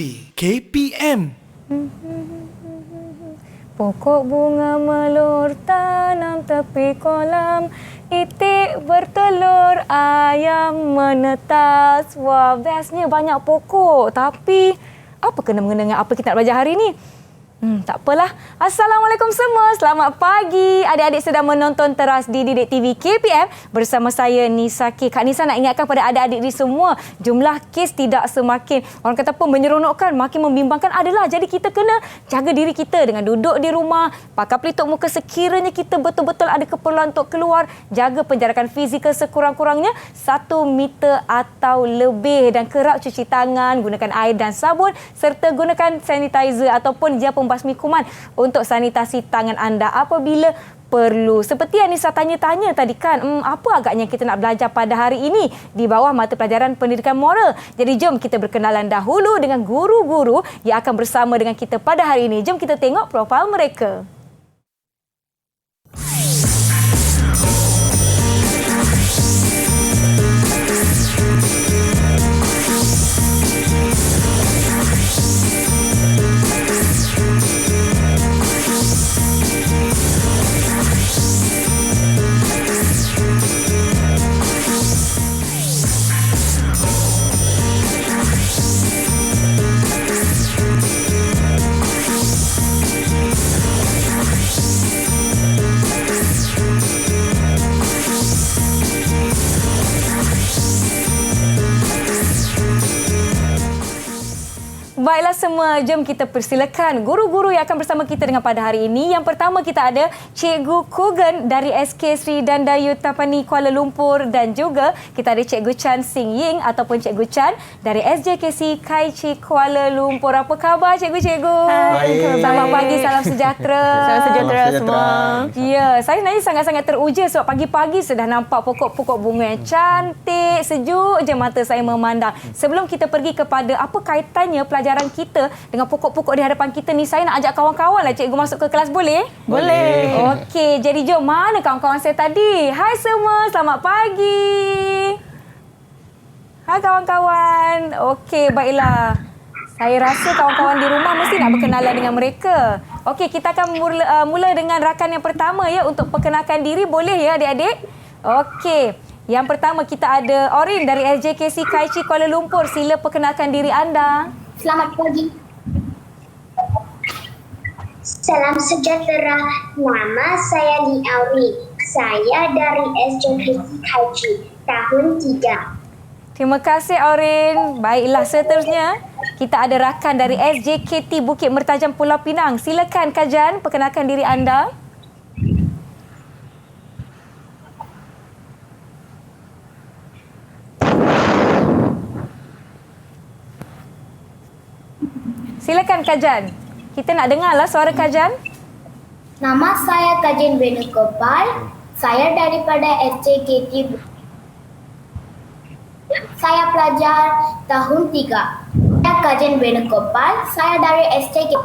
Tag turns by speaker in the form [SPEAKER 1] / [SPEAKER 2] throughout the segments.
[SPEAKER 1] TV KPM.
[SPEAKER 2] Pokok bunga melur tanam tepi kolam, itik bertelur, ayam menetas. Wah, bestnya banyak pokok. Tapi apa kena-mengena dengan apa kita nak belajar hari ini? Tak apalah. Assalamualaikum semua. Selamat pagi. Adik-adik sedang menonton teras di Didik TV KPM bersama saya Nisa K. Kak Nisa nak ingatkan pada adik-adik ni semua, jumlah kes tidak semakin orang kata pun menyeronokkan, makin membimbangkan adalah. Jadi kita kena jaga diri kita dengan duduk di rumah, pakai pelitup muka sekiranya kita betul-betul ada keperluan untuk keluar, jaga penjarakan fizikal sekurang-kurangnya 1 meter atau lebih dan kerap cuci tangan, gunakan air dan sabun serta gunakan sanitizer ataupun gel pembasmi kuman untuk sanitasi tangan anda apabila perlu. Seperti yang Nisa tanya-tanya tadi kan, apa agaknya kita nak belajar pada hari ini di bawah mata pelajaran pendidikan moral. Jadi jom kita berkenalan dahulu dengan guru-guru yang akan bersama dengan kita pada hari ini. Jom kita tengok profil mereka. Baiklah semua, jom kita persilakan guru-guru yang akan bersama kita dengan pada hari ini. Yang pertama kita ada Cikgu Kugan dari SK Sri Dandayu Tapani Kuala Lumpur dan juga kita ada Cikgu Chan Sing Ying ataupun Cikgu Chan dari SJKC Kai Chi Kuala Lumpur. Apa khabar cikgu-cikgu?
[SPEAKER 3] Baik.
[SPEAKER 2] Selamat pagi, salam sejahtera.
[SPEAKER 3] Salam sejahtera semua.
[SPEAKER 2] Ya, saya sebenarnya sangat-sangat teruja sebab pagi-pagi sudah nampak pokok-pokok bunga yang cantik, sejuk je mata saya memandang. Sebelum kita pergi kepada apa kaitannya pelajaran kita dengan pokok-pokok di hadapan kita ni, saya nak ajak kawan-kawan lah cikgu masuk ke kelas, boleh?
[SPEAKER 3] Boleh.
[SPEAKER 2] Okey, jadi jom. Mana kawan-kawan saya tadi? Hai semua, selamat pagi. Hai kawan-kawan. Okey, baiklah. Saya rasa kawan-kawan di rumah mesti nak berkenalan dengan mereka. Okey, kita akan mula dengan rakan yang pertama ya untuk perkenalkan diri. Boleh ya adik-adik? Okey. Yang pertama kita ada Orin dari SJKC Kai Chi Kuala Lumpur. Sila perkenalkan diri anda.
[SPEAKER 4] Selamat pagi. Salam sejahtera. Nama saya Li Awi. Saya dari SJKC Kaiji tahun 3.
[SPEAKER 2] Terima kasih Orin. Baiklah, seterusnya kita ada rakan dari SJKT Bukit Mertajam Pulau Pinang. Silakan Kajan, perkenalkan diri anda. Silakan Kajan. Kita nak dengarlah suara Kajan.
[SPEAKER 4] Nama saya Kajen Venugopal. Saya daripada SJKT. Saya pelajar tahun 3. Saya Kajen Venugopal. Saya dari SJKT.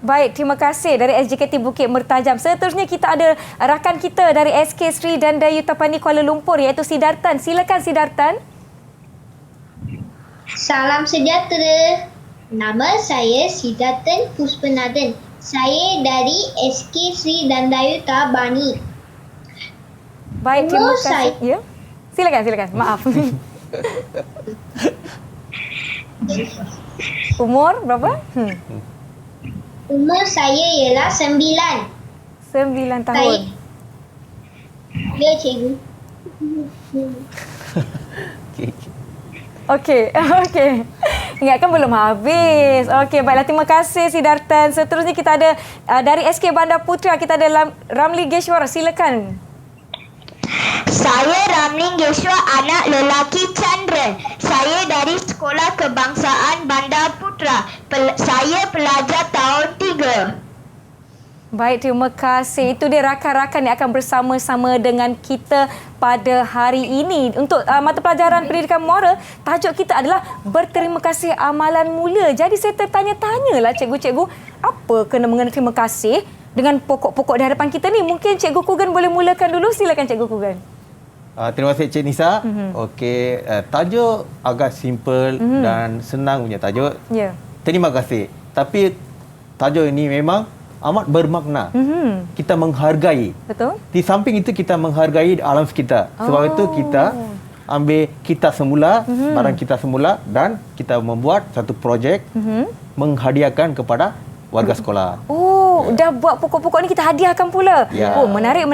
[SPEAKER 2] Baik, terima kasih dari SJKT Bukit Mertajam. Seterusnya kita ada rakan kita dari SK Sri Dandayu Tapani Kuala Lumpur iaitu Sidartan. Silakan Sidartan.
[SPEAKER 5] Salam sejahtera. Nama saya Sidartan Puspanathan. Saya dari SK Sri Dandayu Tabani.
[SPEAKER 2] Baik, terima
[SPEAKER 5] Umur
[SPEAKER 2] kasih.
[SPEAKER 5] saya-
[SPEAKER 2] Ya. Silakan. Maaf. Umur berapa?
[SPEAKER 5] Umur saya ialah 9.
[SPEAKER 2] 9 tahun.
[SPEAKER 5] Ya, cikgu.
[SPEAKER 2] Okey. Ingatkan belum habis. Okey, baiklah, terima kasih Sidartan. Seterusnya kita ada dari SK Bandar Putra, kita ada Ramli Geshwara. Silakan.
[SPEAKER 6] Saya Ramling Yeshua, anak lelaki Chandran. Saya dari Sekolah Kebangsaan Bandar Putra. Saya pelajar tahun 3.
[SPEAKER 2] Baik, terima kasih. Itu dia rakan-rakan yang akan bersama-sama dengan kita pada hari ini. Untuk mata pelajaran pendidikan moral, tajuk kita adalah berterima kasih amalan mulia. Jadi saya tertanya-tanyalah cikgu-cikgu, apa kena mengenai terima kasih dengan pokok-pokok di hadapan kita ni? Mungkin Cikgu Kugan boleh mulakan dulu. Silakan Cikgu Kugan.
[SPEAKER 3] Terima kasih Cik Nisa. Okey, tajuk agak simple dan senang punya tajuk.
[SPEAKER 2] Ya.
[SPEAKER 3] Terima kasih. Tapi tajuk ini memang amat bermakna. Kita menghargai.
[SPEAKER 2] Betul?
[SPEAKER 3] Di samping itu kita menghargai alam sekitar. Sebab itu kita ambil kita semula, barang kita semula dan kita membuat satu projek menghadiahkan kepada warga sekolah.
[SPEAKER 2] Oh, dah buat pokok-pokok ni kita hadiahkan pula.
[SPEAKER 3] Ya.
[SPEAKER 2] Oh, menarik.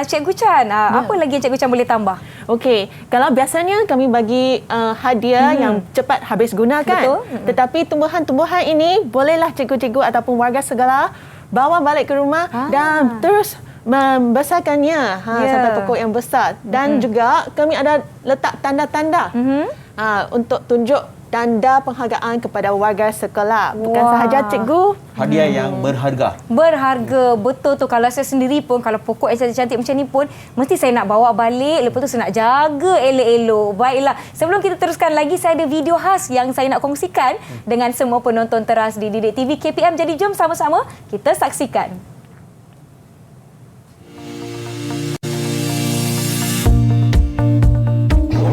[SPEAKER 2] Cikgu Chan, apa lagi yang Cikgu Chan boleh tambah?
[SPEAKER 1] Okey, kalau biasanya kami bagi hadiah yang cepat habis guna kan.
[SPEAKER 2] Betul.
[SPEAKER 1] Tetapi tumbuhan-tumbuhan ini bolehlah cikgu-cikgu ataupun warga segala bawa balik ke rumah dan terus membesarkannya sampai pokok yang besar. Dan juga kami ada letak tanda-tanda untuk tunjuk tanda penghargaan kepada warga sekolah. Bukan sahaja cikgu.
[SPEAKER 3] Hadiah yang berharga.
[SPEAKER 2] Berharga. Betul tu. Kalau saya sendiri pun, kalau pokok yang cantik-cantik macam ni pun, mesti saya nak bawa balik. Lepas tu saya nak jaga elok-elok. Baiklah. Sebelum kita teruskan lagi, saya ada video khas yang saya nak kongsikan dengan semua penonton teras di Didik TV KPM. Jadi jom sama-sama kita saksikan.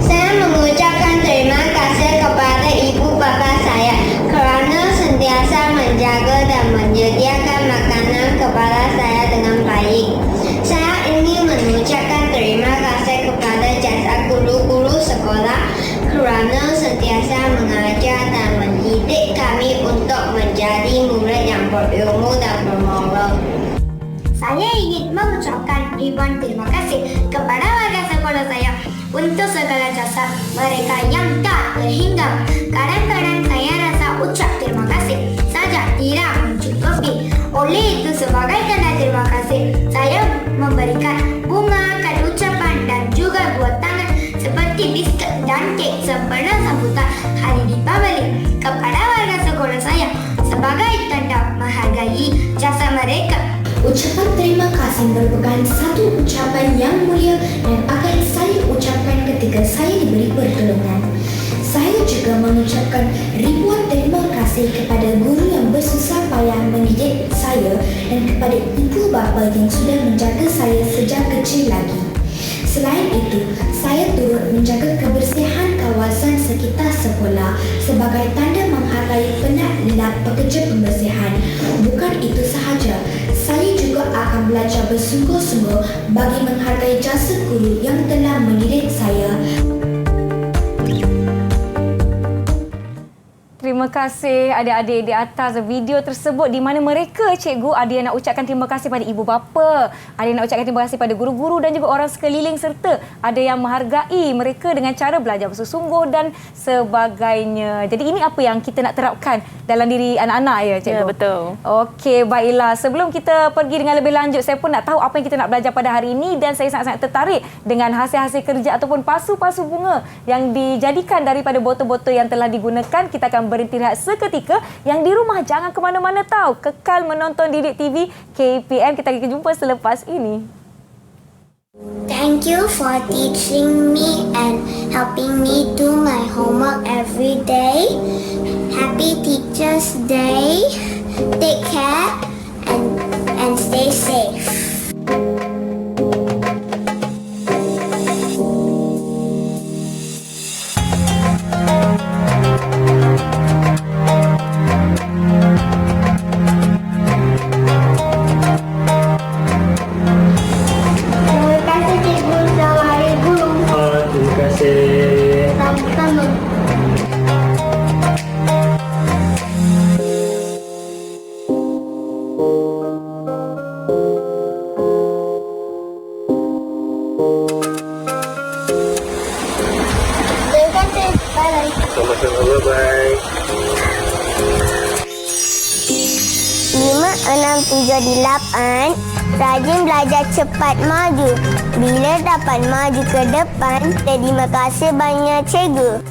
[SPEAKER 5] Saya mengucapkan terima kasih kepada ibu bapa saya kerana sentiasa menjaga dan menyediakan makanan kepada saya dengan baik. Saya ingin mengucapkan terima kasih kepada jasa guru-guru sekolah kerana sentiasa mengajar dan mendidik kami untuk menjadi murid yang berilmu dan bermoral. Saya ingin mengucapkan ribuan terima kasih kepada warga sekolah saya untuk segala jasa mereka yang tak terhingga. Kadang-kadang saya rasa ucap terima kasih saja tidak mencukupi. Oleh itu sebagai tanda terima kasih, saya memberikan bunga, kad ucapan dan juga buah tangan seperti biskut dan kek sempena sambutan Hari Deepavali kepada warga sekolah saya sebagai tanda menghargai jasa mereka.
[SPEAKER 7] Ucapan terima kasih merupakan satu ucapan yang mulia dan akan saya ucapkan ketika saya diberi pertolongan. Saya juga mengucapkan ribuan terima kasih kepada guru yang bersusah payah mendidik saya dan kepada ibu bapa yang sudah menjaga saya sejak kecil lagi. Selain itu, saya turut menjaga kebersihan kawasan sekitar sekolah sebagai tanda menghargai penat-lelah pekerja pembersihan. Bukan itu sahaja, saya juga akan belajar bersungguh-sungguh bagi menghargai jasa guru yang telah mendidik saya.
[SPEAKER 2] Terima kasih adik-adik di atas video tersebut di mana mereka, cikgu, ada yang nak ucapkan terima kasih pada ibu bapa, ada yang nak ucapkan terima kasih pada guru-guru dan juga orang sekeliling serta ada yang menghargai mereka dengan cara belajar bersungguh dan sebagainya. Jadi ini apa yang kita nak terapkan dalam diri anak-anak ya, cikgu?
[SPEAKER 1] Ya, betul.
[SPEAKER 2] Okey, baiklah. Sebelum kita pergi dengan lebih lanjut, saya pun nak tahu apa yang kita nak belajar pada hari ini dan saya sangat-sangat tertarik dengan hasil-hasil kerja ataupun pasu-pasu bunga yang dijadikan daripada botol-botol yang telah digunakan. Kita akan berhenti rehat seketika. Yang di rumah jangan ke mana-mana tahu. Kekal menonton Didik TV KPM. Kita akan jumpa selepas ini.
[SPEAKER 4] Thank you for teaching me and helping me do my homework every day. Happy Teachers Day. Take care and stay safe. Terima kasih cikgu, selamat hari guru.
[SPEAKER 3] Terima kasih.
[SPEAKER 4] Sama-sama. Terima kasih. Bye-bye.
[SPEAKER 3] Sama-sama, bye-bye.
[SPEAKER 4] 5, 6, 7, 8. Rajin belajar cepat maju. Bila dapat maju ke depan, terima kasih banyak cikgu.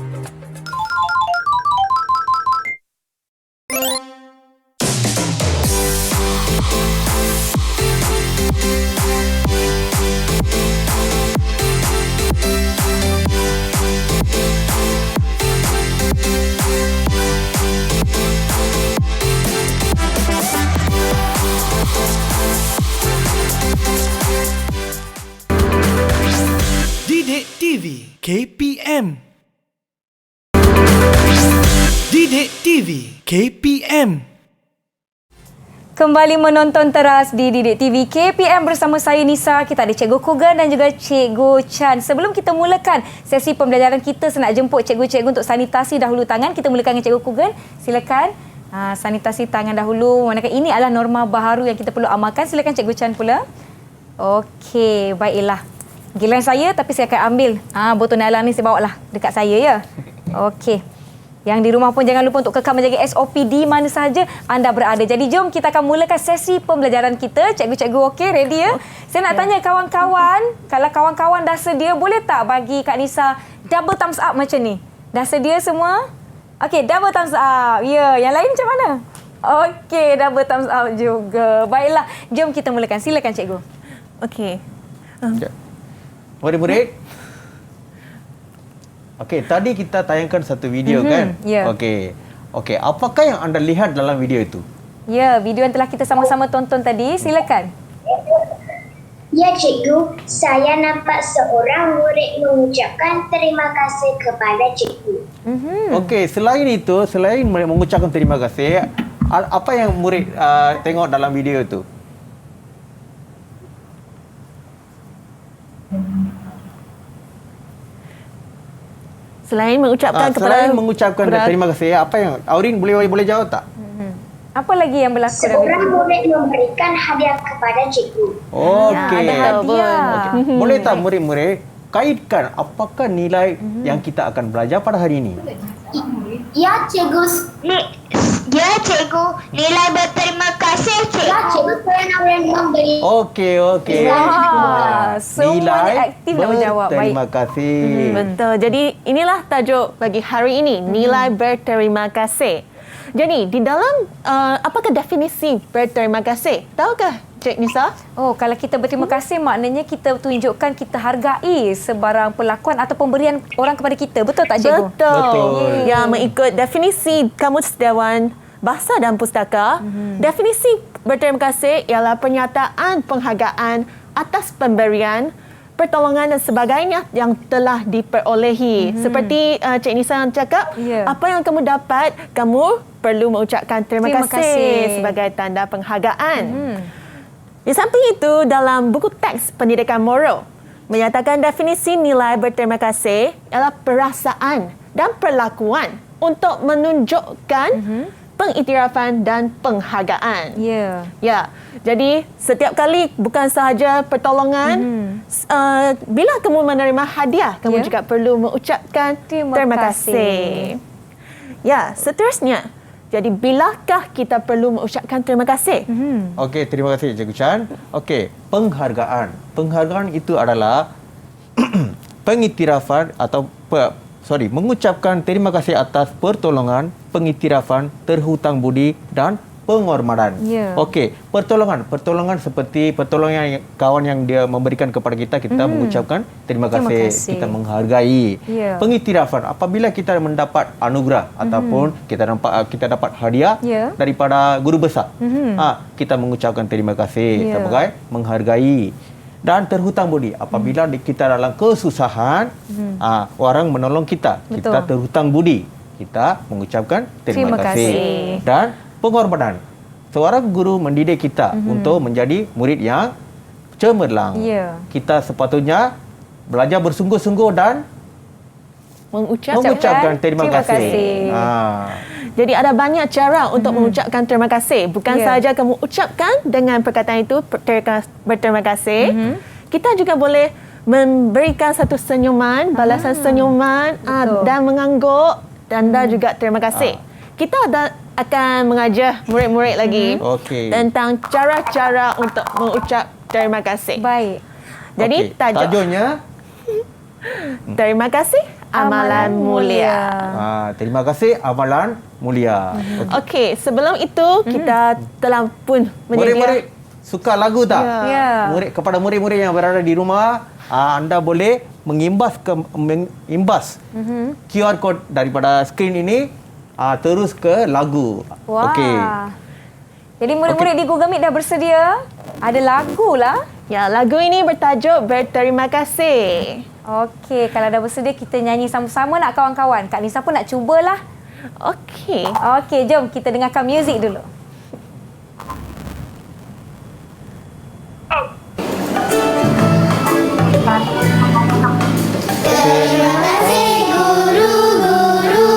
[SPEAKER 8] Didik TV KPM. Didik TV KPM.
[SPEAKER 2] Kembali menonton teras di Didik TV KPM bersama saya Nisa. Kita ada Cikgu Kugan dan juga Cikgu Chan. Sebelum kita mulakan sesi pembelajaran kita, saya nak jemput cikgu-cikgu untuk sanitasi dahulu tangan. Kita mulakan dengan Cikgu Kugan. Silakan sanitasi tangan dahulu. Manakala ini adalah norma baharu yang kita perlu amalkan. Silakan Cikgu Chan pula. Okey, baiklah. Giliran saya tapi saya akan ambil. Botol Nyala ni saya bawa lah dekat saya ya. Okey. Yang di rumah pun jangan lupa untuk kekal menjaga SOP di mana sahaja anda berada. Jadi jom kita akan mulakan sesi pembelajaran kita. Cikgu-cikgu okey, ready ya? Saya nak tanya kawan-kawan, kalau kawan-kawan dah sedia, boleh tak bagi Kak Nisa double thumbs up macam ni? Dah sedia semua? Okey, double thumbs up. Ya, yang lain macam mana? Okey, double thumbs up juga. Baiklah, jom kita mulakan. Silakan cikgu.
[SPEAKER 1] Okey.
[SPEAKER 3] Murid-murid. Okey, tadi kita tayangkan satu video kan?
[SPEAKER 2] Ya.
[SPEAKER 3] Okey. Okey, apakah yang anda lihat dalam video itu?
[SPEAKER 2] Ya, video yang telah kita sama-sama tonton tadi. Silakan.
[SPEAKER 4] Ya cikgu, saya nampak seorang murid mengucapkan terima kasih kepada cikgu.
[SPEAKER 3] Okey, selain itu, selain mengucapkan terima kasih, apa yang murid tengok dalam video itu?
[SPEAKER 1] Selain mengucapkan
[SPEAKER 3] selain mengucapkan terima kasih, apa yang Aurin boleh jawab tak?
[SPEAKER 2] Apa lagi yang berlaku?
[SPEAKER 4] Seorang murid memberikan hadiah kepada cikgu.
[SPEAKER 3] Okey.
[SPEAKER 2] Ada hadiah.
[SPEAKER 3] Okey. Boleh tak murid-murid kaitkan apakah nilai yang kita akan belajar pada hari ini?
[SPEAKER 4] Ya cikgu.
[SPEAKER 6] Ya cikgu, nilai berterima kasih cikgu.
[SPEAKER 4] Ya cikgu, saya nak memberi.
[SPEAKER 3] Okey.
[SPEAKER 2] Semuanya aktif nak menjawab. Baik.
[SPEAKER 3] Terima kasih.
[SPEAKER 1] Betul. Jadi inilah tajuk bagi hari ini, nilai berterima kasih. Jadi di dalam apakah definisi berterima kasih? Tahukah Cik Nisa?
[SPEAKER 2] Oh, kalau kita berterima kasih maknanya kita tunjukkan kita hargai sebarang perlakuan atau pemberian orang kepada kita. Betul tak cikgu?
[SPEAKER 1] Betul. Yang mengikut definisi Kamus Dewan Bahasa dan Pustaka, definisi berterima kasih ialah pernyataan penghargaan atas pemberian, pertolongan dan sebagainya yang telah diperolehi. Seperti Cik Nisa cakap, apa yang kamu dapat, kamu perlu mengucapkan terima kasih sebagai tanda penghargaan. Di samping itu, dalam buku teks pendidikan moral, menyatakan definisi nilai berterima kasih ialah perasaan dan perlakuan untuk menunjukkan pengiktirafan dan penghargaan. Ya. Jadi setiap kali bukan sahaja pertolongan, bila kamu menerima hadiah, kamu juga perlu mengucapkan terima kasih. Ya, seterusnya. Jadi bilakah kita perlu mengucapkan terima kasih?
[SPEAKER 3] Okey, terima kasih Cikgu Chan. Okey, penghargaan. Penghargaan itu adalah pengiktirafan atau mengucapkan terima kasih atas pertolongan, pengiktirafan, terhutang budi dan penghormatan. Okey, pertolongan seperti pertolongan kawan yang dia memberikan kepada kita, kita mengucapkan terima kasih, kita menghargai. Pengiktirafan, apabila kita mendapat anugerah ataupun kita dapat hadiah daripada guru besar, kita mengucapkan terima kasih sebagai menghargai. Dan terhutang budi, apabila kita dalam kesusahan, orang menolong kita, kita terhutang budi, kita mengucapkan terima kasih. Dan penghormatan, seorang guru mendidik kita untuk menjadi murid yang cemerlang. Kita sepatutnya belajar bersungguh-sungguh dan mengucapkan terima kasih.
[SPEAKER 1] Jadi ada banyak cara untuk mengucapkan terima kasih. Bukan sahaja kamu ucapkan dengan perkataan itu berterima kasih. Kita juga boleh memberikan satu senyuman, balasan senyuman dan mengangguk tanda juga terima kasih. Kita akan mengajar murid-murid lagi tentang cara-cara untuk mengucap terima kasih.
[SPEAKER 2] Baik.
[SPEAKER 1] Jadi
[SPEAKER 3] tajuknya
[SPEAKER 1] terima kasih amalan mulia.
[SPEAKER 3] Terima kasih amalan mulia.
[SPEAKER 1] Okey, sebelum itu kita telah pun
[SPEAKER 3] murid-murid suka lagu tak? Murid, kepada murid-murid yang berada di rumah, anda boleh mengimbas QR code daripada skrin ini terus ke lagu. Okey.
[SPEAKER 2] Jadi murid-murid di Google Meet dah bersedia? Ada lagu lah.
[SPEAKER 1] Ya, lagu ini bertajuk Berterima Kasih.
[SPEAKER 2] Okey, kalau dah bersedia kita nyanyi sama-sama nak kawan-kawan. Kak Nisa pun nak cubalah.
[SPEAKER 1] Okey.
[SPEAKER 2] Okey, jom kita dengarkan muzik dulu.
[SPEAKER 4] Terima kasih guru-guru,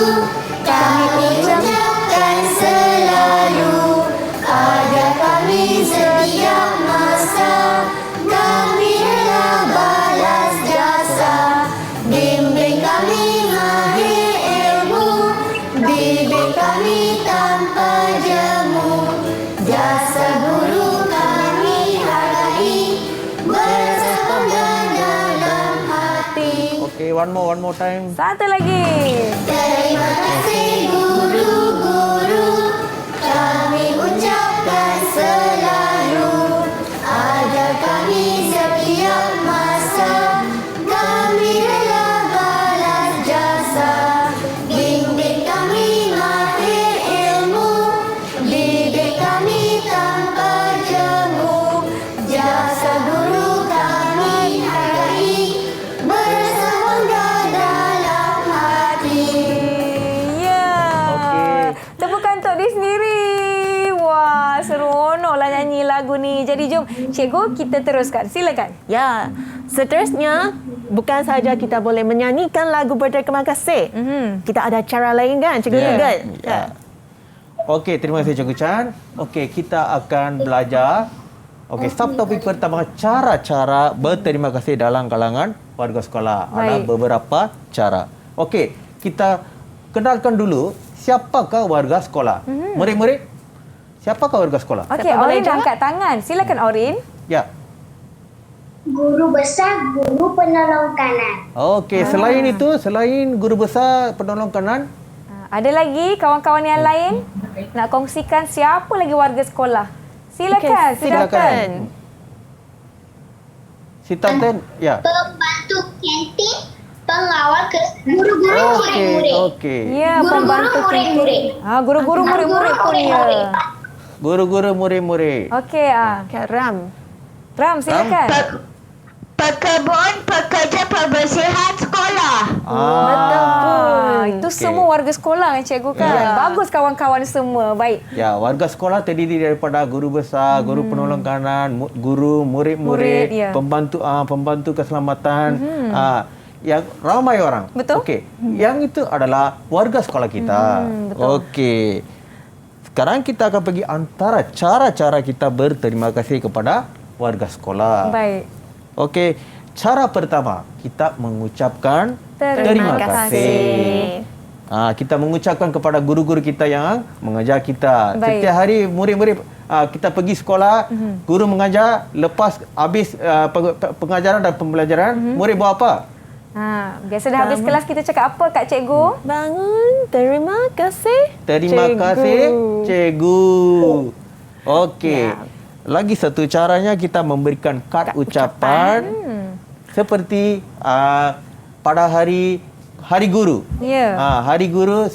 [SPEAKER 4] kami ucapkan selalu. Ajar kami setiap masa, kami rela balas jasa. Bimbing kami mahir ilmu, bibit kami tanpa jemu. Jasa guru kami hargai, berasa bangga dalam hati.
[SPEAKER 3] Okay, one more time.
[SPEAKER 2] Satu lagi.
[SPEAKER 4] Terima kasih guru-guru, kami ucapkan selalu. Ajar kami setiap masa, kami rela balas jasa. Bimbing kami mahir ilmu, bibit kami tanpa jemu. Jasa guru kami hargai, berasa bangga dalam hati.
[SPEAKER 2] Ya.
[SPEAKER 3] Okey.
[SPEAKER 2] Tepukan untuk diri sendiri. Wah, seronoklah nyanyi lagu ni. Jadi jom cikgu kita teruskan. Silakan.
[SPEAKER 1] Ya, seterusnya bukan sahaja kita boleh menyanyikan lagu berterima kasih. Kita ada cara lain kan, Cikgu Tugul?
[SPEAKER 3] Ya. Okey, terima kasih Cikgu Chan. Okey, kita akan belajar. Okey, subtopik pertama, cara-cara berterima kasih dalam kalangan warga sekolah. Ada
[SPEAKER 2] Baik.
[SPEAKER 3] beberapa cara. Okey, kita kenalkan dulu siapakah warga sekolah. Murid-murid, siapakah warga sekolah?
[SPEAKER 2] Okey,
[SPEAKER 1] Siapa boleh
[SPEAKER 2] Orin dah
[SPEAKER 1] jawab?
[SPEAKER 2] angkat tangan. Silakan Orin.
[SPEAKER 3] Ya.
[SPEAKER 5] Guru besar, guru penolong kanan.
[SPEAKER 3] Okey, selain guru besar penolong kanan,
[SPEAKER 2] Ada lagi kawan-kawan yang lain nak kongsikan siapa lagi warga sekolah? Silakan,
[SPEAKER 1] Okey,
[SPEAKER 2] silakan.
[SPEAKER 3] Sitanten, ya.
[SPEAKER 5] Pembantu kantin, pengawal guru-guru murid-murid.
[SPEAKER 3] Okey.
[SPEAKER 2] Ya,
[SPEAKER 5] Guru-guru
[SPEAKER 2] pembantu
[SPEAKER 5] murid-murid.
[SPEAKER 2] kantin. Guru-guru murid-murid pun ya.
[SPEAKER 3] Guru-guru murid-murid.
[SPEAKER 2] Okey,
[SPEAKER 1] Okay, Ram.
[SPEAKER 2] Ram silakan.
[SPEAKER 6] Pekebun pekerja pembersihan sekolah.
[SPEAKER 2] Itu
[SPEAKER 3] okey.
[SPEAKER 2] semua warga sekolah kan cikgu kan.
[SPEAKER 1] Ya.
[SPEAKER 2] Bagus kawan-kawan semua. Baik.
[SPEAKER 3] Ya, warga sekolah terdiri daripada guru besar, guru penolong kanan, guru, murid-murid,
[SPEAKER 2] Murid, ya.
[SPEAKER 3] pembantu keselamatan, yang ramai orang.
[SPEAKER 2] Betul.
[SPEAKER 3] Okey, yang itu adalah warga sekolah kita.
[SPEAKER 2] betul.
[SPEAKER 3] Okey. Sekarang kita akan pergi antara cara-cara kita berterima kasih kepada warga sekolah.
[SPEAKER 2] Baik.
[SPEAKER 3] Okey, cara pertama kita mengucapkan
[SPEAKER 2] Terima
[SPEAKER 1] kasih.
[SPEAKER 3] Kita mengucapkan kepada guru-guru kita yang mengajar kita.
[SPEAKER 2] Baik.
[SPEAKER 3] Setiap hari murid-murid kita pergi sekolah, guru mengajar, lepas habis pengajaran dan pembelajaran, murid buat apa?
[SPEAKER 2] Biasa dah habis kelas kita cakap apa Kak Cikgu?
[SPEAKER 1] Bangun, terima kasih.
[SPEAKER 3] Terima
[SPEAKER 1] Cikgu.
[SPEAKER 3] kasih, cikgu. Okey.
[SPEAKER 1] Ya.
[SPEAKER 3] Lagi satu caranya kita memberikan kad ucapan seperti pada hari guru.
[SPEAKER 2] Ya.
[SPEAKER 3] Hari guru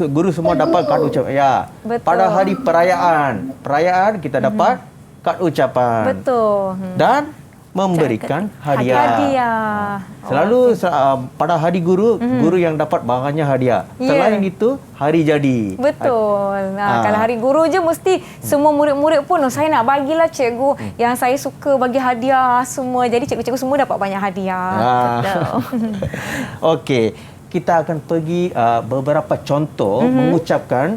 [SPEAKER 3] guru semua dapat kad ucapan. Ya.
[SPEAKER 2] Betul.
[SPEAKER 3] Pada hari perayaan kita dapat kad ucapan.
[SPEAKER 2] Betul.
[SPEAKER 3] Dan memberikan hadiah.
[SPEAKER 2] Hadiah.
[SPEAKER 3] Selalu pada hari guru, guru yang dapat banyaknya hadiah.
[SPEAKER 2] Ya.
[SPEAKER 3] Selain itu, hari jadi.
[SPEAKER 2] Betul. Kalau hari guru je mesti semua murid-murid pun saya nak bagilah cikgu yang saya suka bagi hadiah semua. Jadi cikgu-cikgu semua dapat banyak hadiah.
[SPEAKER 3] Okey, kita akan pergi beberapa contoh mengucapkan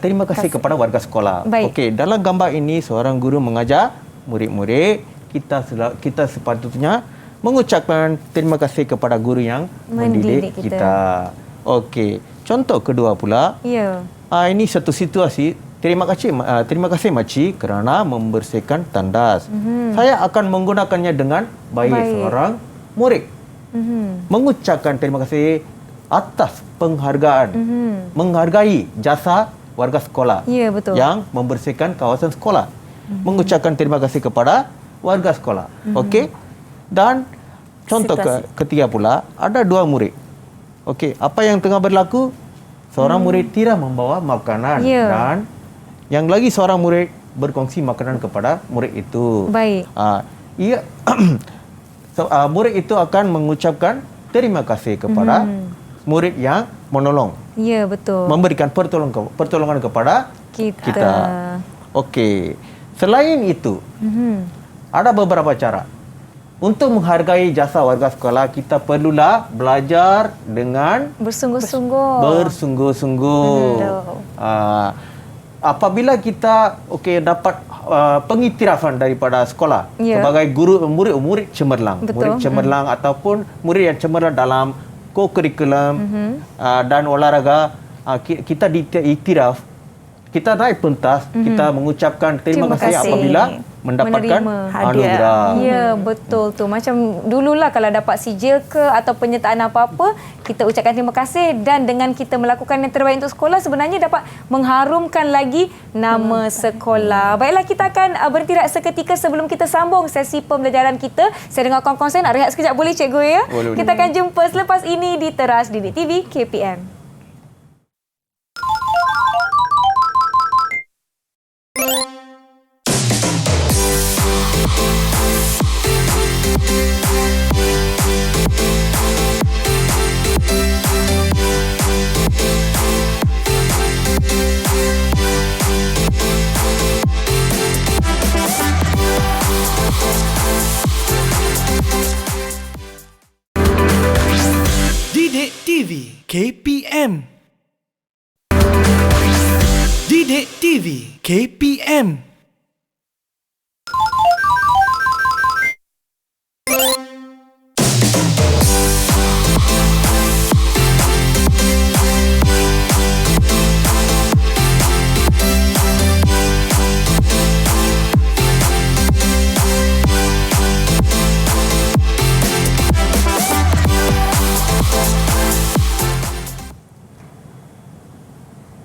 [SPEAKER 3] terima kasih kepada warga sekolah.
[SPEAKER 2] Baik.
[SPEAKER 3] Okey, dalam gambar ini seorang guru mengajar murid-murid, kita sepatutnya mengucapkan terima kasih kepada guru yang mendidik kita. Okey, contoh kedua pula.
[SPEAKER 2] Ya.
[SPEAKER 3] Ini satu situasi. Terima kasih makcik kerana membersihkan tandas. Saya akan menggunakannya dengan baik. Seorang murid. Mengucapkan terima kasih atas penghargaan. Menghargai jasa warga sekolah.
[SPEAKER 2] Ya, betul.
[SPEAKER 3] Yang membersihkan kawasan sekolah. Mengucapkan terima kasih kepada warga sekolah. Okey? Dan contoh ketiga pula, ada dua murid. Okey, apa yang tengah berlaku? Seorang murid tidak membawa makanan dan yang lagi seorang murid berkongsi makanan kepada murid itu.
[SPEAKER 2] Baik.
[SPEAKER 3] Ia murid itu akan mengucapkan terima kasih kepada murid yang menolong,
[SPEAKER 2] Ya, betul.
[SPEAKER 3] memberikan pertolongan kepada kita. Okey. Selain itu, ada beberapa cara. Untuk menghargai jasa warga sekolah, kita perlulah belajar dengan
[SPEAKER 2] Bersungguh-sungguh.
[SPEAKER 3] bersungguh-sungguh. Apabila kita dapat pengiktirafan daripada sekolah sebagai guru murid cemerlang, murid cemerlang ataupun murid yang cemerlang dalam co-curriculum dan olahraga, kita diiktiraf, kita naik pentas, kita mengucapkan terima kasih apabila mendapatkan anugerah.
[SPEAKER 2] Ya, betul tu. Macam dululah kalau dapat sijil ke atau penyertaan apa-apa, kita ucapkan terima kasih, dan dengan kita melakukan yang terbaik untuk sekolah, sebenarnya dapat mengharumkan lagi nama sekolah. Baiklah, kita akan berhenti seketika sebelum kita sambung sesi pembelajaran kita. Saya dengar kawan-kawan saya nak rehat sekejap, boleh cikgu ya?
[SPEAKER 3] Boleh.
[SPEAKER 2] Kita akan jumpa selepas ini di Teras Didik TV KPM.
[SPEAKER 8] Didik TV KPM. Didik TV KPM.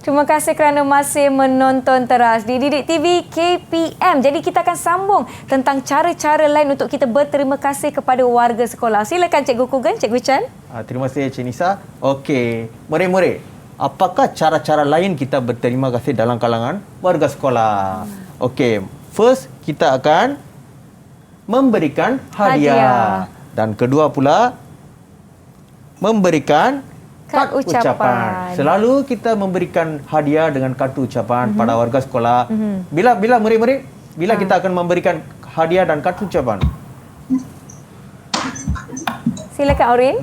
[SPEAKER 2] Terima kasih kerana masih menonton Teras di Didik TV KPM. Jadi kita akan sambung tentang cara-cara lain untuk kita berterima kasih kepada warga sekolah. Silakan Cikgu Kugan, Cikgu Chan.
[SPEAKER 3] Terima kasih Cik Nisa. Okey, murid-murid, apakah cara-cara lain kita berterima kasih dalam kalangan warga sekolah? Okey, first kita akan memberikan hadiah. Dan kedua pula memberikan kad ucapan. Selalu kita memberikan hadiah dengan kartu ucapan pada warga sekolah. Bila murid-murid, bila kita akan memberikan hadiah dan kartu ucapan?
[SPEAKER 2] Silakan Aurin.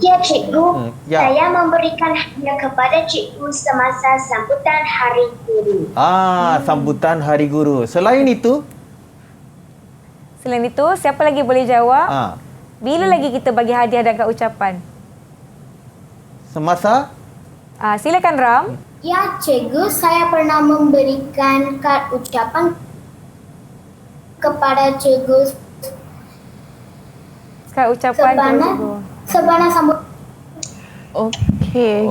[SPEAKER 4] Ya, Cikgu. Saya memberikan hadiah kepada Cikgu semasa sambutan Hari Guru.
[SPEAKER 3] Sambutan Hari Guru. Selain itu,
[SPEAKER 2] siapa lagi boleh jawab? Bila lagi kita bagi hadiah dan kad ucapan?
[SPEAKER 3] Semasa?
[SPEAKER 2] Silakan Ram.
[SPEAKER 6] Ya, Cikgu, saya pernah memberikan kad ucapan kepada Cikgu
[SPEAKER 2] Kad ucapan
[SPEAKER 6] sebana sambut.
[SPEAKER 3] Okey.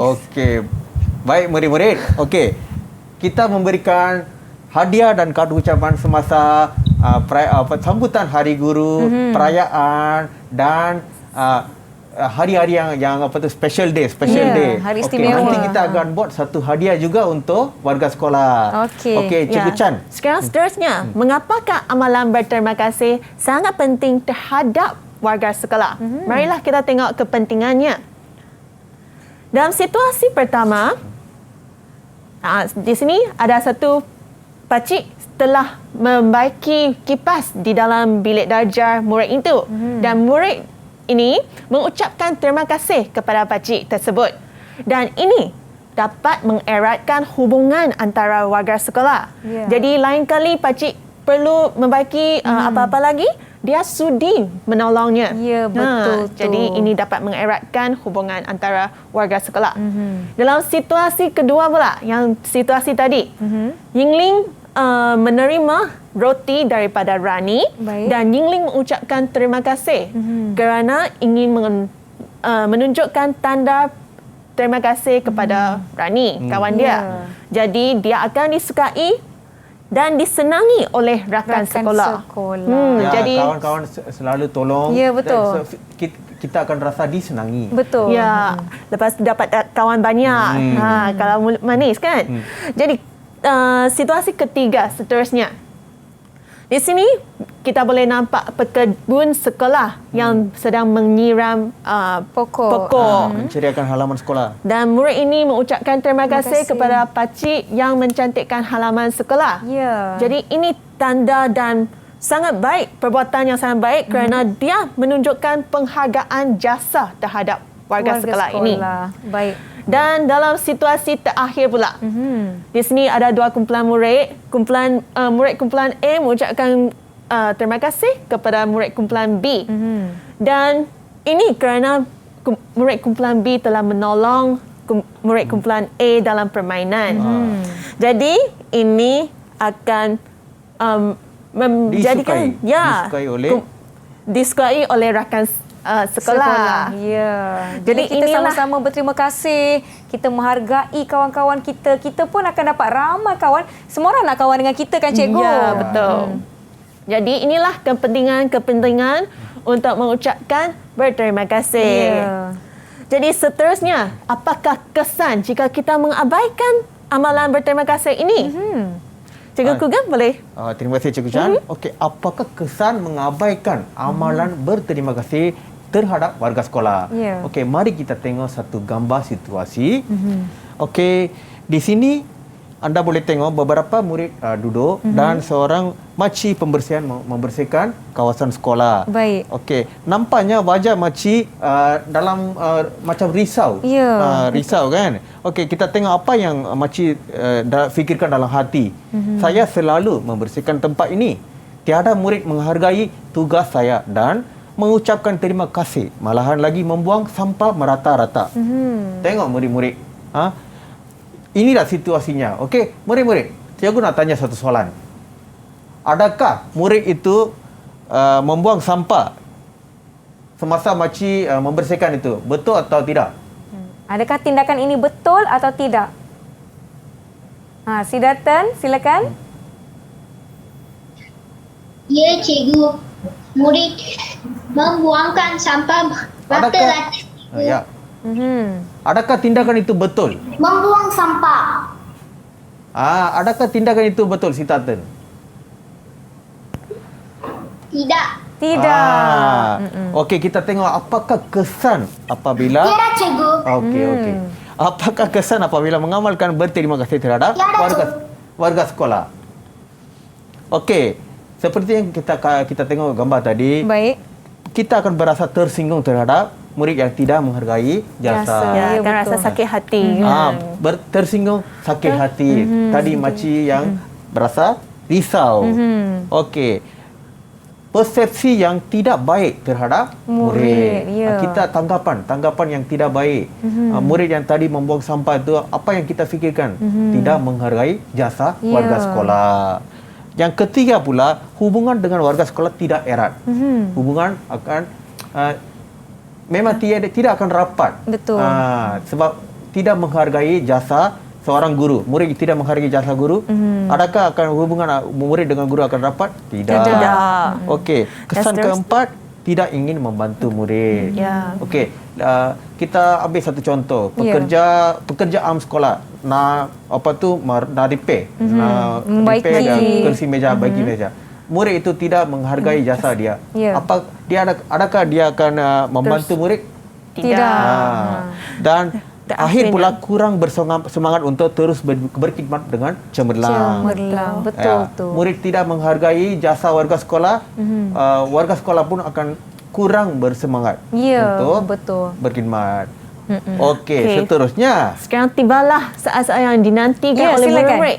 [SPEAKER 3] Baik murid-murid. Okey. Kita memberikan hadiah dan kad ucapan semasa sambutan Hari Guru, perayaan dan hari-hari yang special day.
[SPEAKER 2] Hari istimewa.
[SPEAKER 3] Nanti kita akan buat satu hadiah juga untuk warga sekolah. Okey, Cikgu Chan.
[SPEAKER 1] Sekarang seterusnya, mengapakah amalan berterima kasih sangat penting terhadap warga sekolah? Marilah kita tengok kepentingannya. Dalam situasi pertama, di sini ada satu pakcik telah membaiki kipas di dalam bilik darjah murid itu. Dan murid ini mengucapkan terima kasih kepada pakcik tersebut. Dan ini dapat mengeratkan hubungan antara warga sekolah. Jadi lain kali pakcik perlu membaiki apa-apa lagi, dia sudi menolongnya.
[SPEAKER 2] Ya, betul.
[SPEAKER 1] Jadi ini dapat mengeratkan hubungan antara warga sekolah. Dalam situasi kedua pula, yang situasi tadi, Yingling menerima roti daripada Rani. Dan Yingling mengucapkan terima kasih kerana ingin menunjukkan tanda terima kasih kepada Rani, kawan dia. Jadi dia akan disukai dan disenangi oleh rakan sekolah.
[SPEAKER 3] Jadi kawan-kawan selalu tolong.
[SPEAKER 2] Ya, betul.
[SPEAKER 3] Kita akan rasa disenangi.
[SPEAKER 2] Betul.
[SPEAKER 1] Ya, lepas dapat kawan banyak. Kalau mulut manis kan. Jadi situasi ketiga seterusnya. Di sini kita boleh nampak pekebun sekolah yang sedang menyiram pokok.
[SPEAKER 3] Menceriakan halaman sekolah.
[SPEAKER 1] Dan murid ini mengucapkan terima kasih kepada pakcik yang mencantikkan halaman sekolah.
[SPEAKER 2] Ya.
[SPEAKER 1] Jadi ini tanda dan sangat baik, perbuatan yang sangat baik kerana dia menunjukkan penghargaan jasa terhadap warga sekolah ini.
[SPEAKER 2] Baik.
[SPEAKER 1] Dan dalam situasi terakhir pula, di sini ada dua kumpulan murid. Murid kumpulan A mengucapkan terima kasih kepada murid kumpulan B. Dan ini kerana murid kumpulan B telah menolong murid kumpulan A dalam permainan. Jadi ini akan menjadikan disukai oleh rakan sekolah.
[SPEAKER 2] Ya.
[SPEAKER 1] Jadi
[SPEAKER 2] kita
[SPEAKER 1] inilah
[SPEAKER 2] sama-sama berterima kasih. Kita menghargai kawan-kawan kita. Kita pun akan dapat ramai kawan. Semua orang nak kawan dengan kita kan cikgu?
[SPEAKER 1] Ya, betul. Jadi inilah kepentingan untuk mengucapkan berterima kasih.
[SPEAKER 2] Ya.
[SPEAKER 1] Jadi seterusnya, apakah kesan jika kita mengabaikan amalan berterima kasih ini? Cikgu Kugan boleh?
[SPEAKER 3] Terima kasih Cikgu Chan. Okey, apakah kesan mengabaikan amalan berterima kasih terhadap warga sekolah?
[SPEAKER 2] Ya.
[SPEAKER 3] Okey, mari kita tengok satu gambar situasi. Okey, di sini anda boleh tengok beberapa murid duduk dan seorang makcik pembersihan membersihkan kawasan sekolah.
[SPEAKER 2] Baik.
[SPEAKER 3] Okey, nampaknya wajah makcik dalam macam risau.
[SPEAKER 2] Ya.
[SPEAKER 3] Risau kan? Okey, kita tengok apa yang makcik fikirkan dalam hati. Saya selalu membersihkan tempat ini. Tiada murid menghargai tugas saya dan mengucapkan terima kasih. Malahan lagi membuang sampah merata-rata. Tengok murid-murid. Inilah situasinya. Okey, murid-murid. Cikgu nak tanya satu soalan. Adakah murid itu membuang sampah semasa makcik membersihkan itu? Betul atau tidak?
[SPEAKER 2] Adakah tindakan ini betul atau tidak? Siddharthan, silakan.
[SPEAKER 6] Ya, cikgu. Murid membuangkan sampah rata-rata.
[SPEAKER 3] Ya. Adakah tindakan itu betul?
[SPEAKER 6] Membuang sampah.
[SPEAKER 3] Adakah tindakan itu betul, Siddharthan?
[SPEAKER 6] Tidak.
[SPEAKER 2] Tidak.
[SPEAKER 3] Okey, kita tengok apakah kesan apabila
[SPEAKER 6] Tiada, cikgu.
[SPEAKER 3] Okey. Apakah kesan apabila mengamalkan berterima kasih terhadap warga sekolah? Okey, seperti yang kita tengok gambar tadi.
[SPEAKER 2] Baik.
[SPEAKER 3] Kita akan berasa tersinggung terhadap murid yang tidak menghargai jasa.
[SPEAKER 1] Ya,
[SPEAKER 2] Ya,
[SPEAKER 1] akan
[SPEAKER 2] betul.
[SPEAKER 1] rasa sakit hati.
[SPEAKER 3] Tersinggung, sakit hati. Tadi makcik yang berasa risau. Okey. Persepsi yang tidak baik terhadap murid.
[SPEAKER 2] Ya.
[SPEAKER 3] Kita tanggapan yang tidak baik. Murid yang tadi membuang sampah itu, apa yang kita fikirkan? Tidak menghargai jasa warga sekolah. Yang ketiga pula, hubungan dengan warga sekolah tidak erat. Hubungan akan memang tidak akan rapat.
[SPEAKER 2] Betul.
[SPEAKER 3] Sebab tidak menghargai jasa seorang guru. Murid tidak menghargai jasa guru. Adakah akan hubungan murid dengan guru akan rapat? Tidak. Okey. Kesan keempat, tidak ingin membantu murid.
[SPEAKER 1] Ya.
[SPEAKER 3] Okey. Kita ambil satu contoh. Pekerja am sekolah nak repair.
[SPEAKER 2] Membaiki.
[SPEAKER 3] Repair dan kursi meja, baiki meja. Murid itu tidak menghargai jasa dia.
[SPEAKER 2] Ya.
[SPEAKER 3] Adakah dia akan membantu murid?
[SPEAKER 1] Tidak.
[SPEAKER 3] Dan akhir pula kurang bersemangat untuk terus berkhidmat dengan cemerlang.
[SPEAKER 2] Betul tu.
[SPEAKER 3] Murid tidak menghargai jasa warga sekolah, warga sekolah pun akan kurang bersemangat untuk berkhidmat. Okey, seterusnya.
[SPEAKER 1] Sekarang tibalah saat-saat yang dinantikan oleh murid-murid.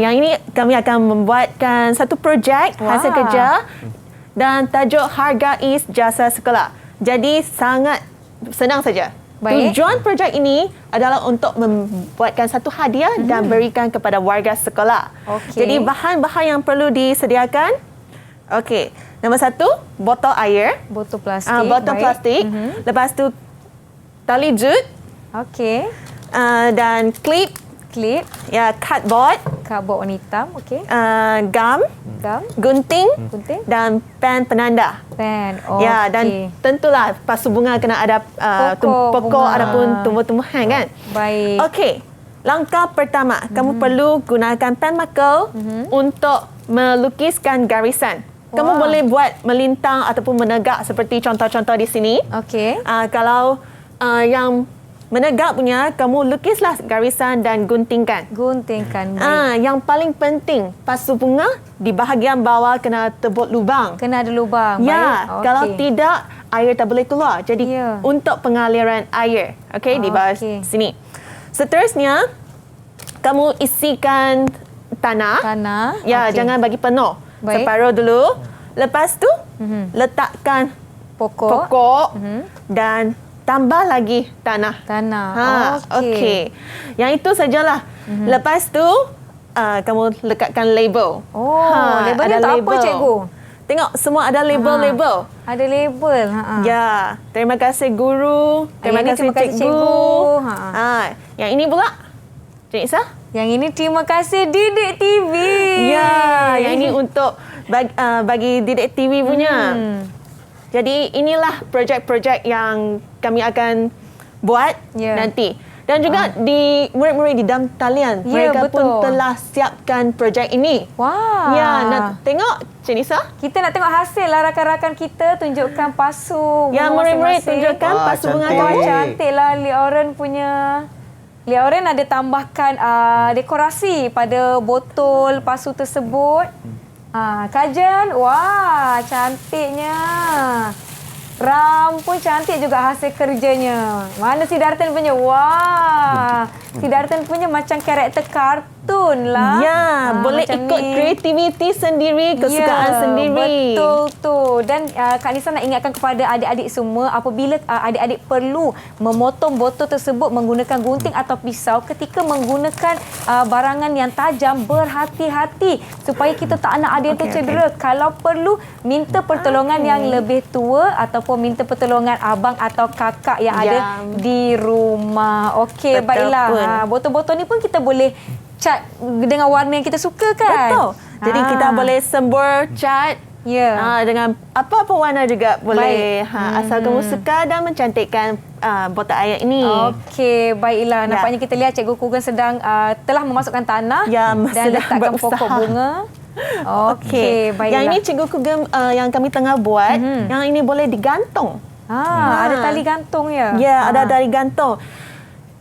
[SPEAKER 1] Yang ini kami akan membuatkan satu projek hasil kerja dan tajuk Hargai Jasa Sekolah. Jadi sangat senang saja.
[SPEAKER 2] Baik.
[SPEAKER 1] Tujuan projek ini adalah untuk membuatkan satu hadiah dan berikan kepada warga sekolah.
[SPEAKER 2] Okey.
[SPEAKER 1] Jadi bahan-bahan yang perlu disediakan. Okey. Nombor satu, botol air.
[SPEAKER 2] Botol plastik.
[SPEAKER 1] Botol plastik. Lepas tu tali jut.
[SPEAKER 2] Okey.
[SPEAKER 1] Dan klip. Ya, cardboard.
[SPEAKER 2] Cardboard warna hitam. Okey.
[SPEAKER 1] Gum. Gunting. Dan pen penanda.
[SPEAKER 2] Pen.
[SPEAKER 1] Ya, dan tentulah pasu bunga kena ada pokok ataupun tumbuh-tumbuhan kan.
[SPEAKER 2] Baik.
[SPEAKER 1] Okey. Langkah pertama, kamu perlu gunakan pen marker untuk melukiskan garisan. Kamu boleh buat melintang ataupun menegak seperti contoh-contoh di sini.
[SPEAKER 2] Okey.
[SPEAKER 1] Kalau yang menegak punya, kamu lukislah garisan dan guntingkan.
[SPEAKER 2] Guntingkan. Baik.
[SPEAKER 1] Yang paling penting, pasu bunga di bahagian bawah kena tebuk lubang.
[SPEAKER 2] Kena ada lubang.
[SPEAKER 1] Ya,
[SPEAKER 2] Baik.
[SPEAKER 1] kalau
[SPEAKER 2] Okey.
[SPEAKER 1] tidak, air tak boleh keluar. Jadi untuk pengaliran air, di bawah sini. Seterusnya, kamu isikan tanah. Ya, jangan bagi penuh.
[SPEAKER 2] Baik.
[SPEAKER 1] Separuh dulu. Lepas tu, letakkan pokok dan tambah lagi tanah. Okey. Yang itu sajalah. Lepas tu, kamu lekatkan label.
[SPEAKER 2] Label ni untuk apa, cikgu?
[SPEAKER 1] Tengok, semua ada label-label.
[SPEAKER 2] Ada label.
[SPEAKER 1] Ya, terima kasih guru. Terima kasih cikgu. Yang ini pula, Cik Isa?
[SPEAKER 2] Yang ini terima kasih Didik TV.
[SPEAKER 1] Ya, yang ini untuk bagi Didik TV punya. Jadi inilah projek-projek yang kami akan buat nanti. Dan juga di murid-murid di dalam talian, mereka pun telah siapkan projek ini.
[SPEAKER 2] Wah.
[SPEAKER 1] Ya, nak tengok Cik Nisa?
[SPEAKER 2] Kita nak tengok hasil lah rakan-rakan kita tunjukkan pasu bunga
[SPEAKER 1] ya, murid-murid
[SPEAKER 2] masing-masing.
[SPEAKER 1] tunjukkan pasu bunga.
[SPEAKER 2] Wah, cantiklah Leoren punya. Leoren ada tambahkan dekorasi pada botol pasu tersebut. Kajan, wah cantiknya. Ram pun cantik juga hasil kerjanya. Mana Siddharthan punya? Wah, Siddharthan punya macam karakter kartun lah.
[SPEAKER 1] Ya, boleh ikut kreativiti sendiri, kesukaan sendiri.
[SPEAKER 2] Betul tu. Dan Kak Nisa nak ingatkan kepada adik-adik semua, apabila adik-adik perlu memotong botol tersebut menggunakan gunting atau pisau, ketika menggunakan barangan yang tajam, berhati-hati supaya kita tak nak ada yang tercedera. Kalau perlu, minta pertolongan yang lebih tua ataupun minta pertolongan abang atau kakak yang ada di rumah. Okey, baiklah. Botol-botol ni pun kita boleh cat dengan warna yang kita suka kan?
[SPEAKER 1] Betul. Jadi kita boleh sembur cat dengan apa-apa warna juga boleh. Asal kamu suka dan mencantikkan botol air ini.
[SPEAKER 2] Okey, baiklah. Nampaknya kita lihat Cikgu Kugan sedang telah memasukkan tanah dan letakkan pokok bunga. Okey, baiklah.
[SPEAKER 1] Yang ini Cikgu Kugem yang kami tengah buat, yang ini boleh digantung.
[SPEAKER 2] Ada tali gantung ya?
[SPEAKER 1] Ya, ada tali gantung.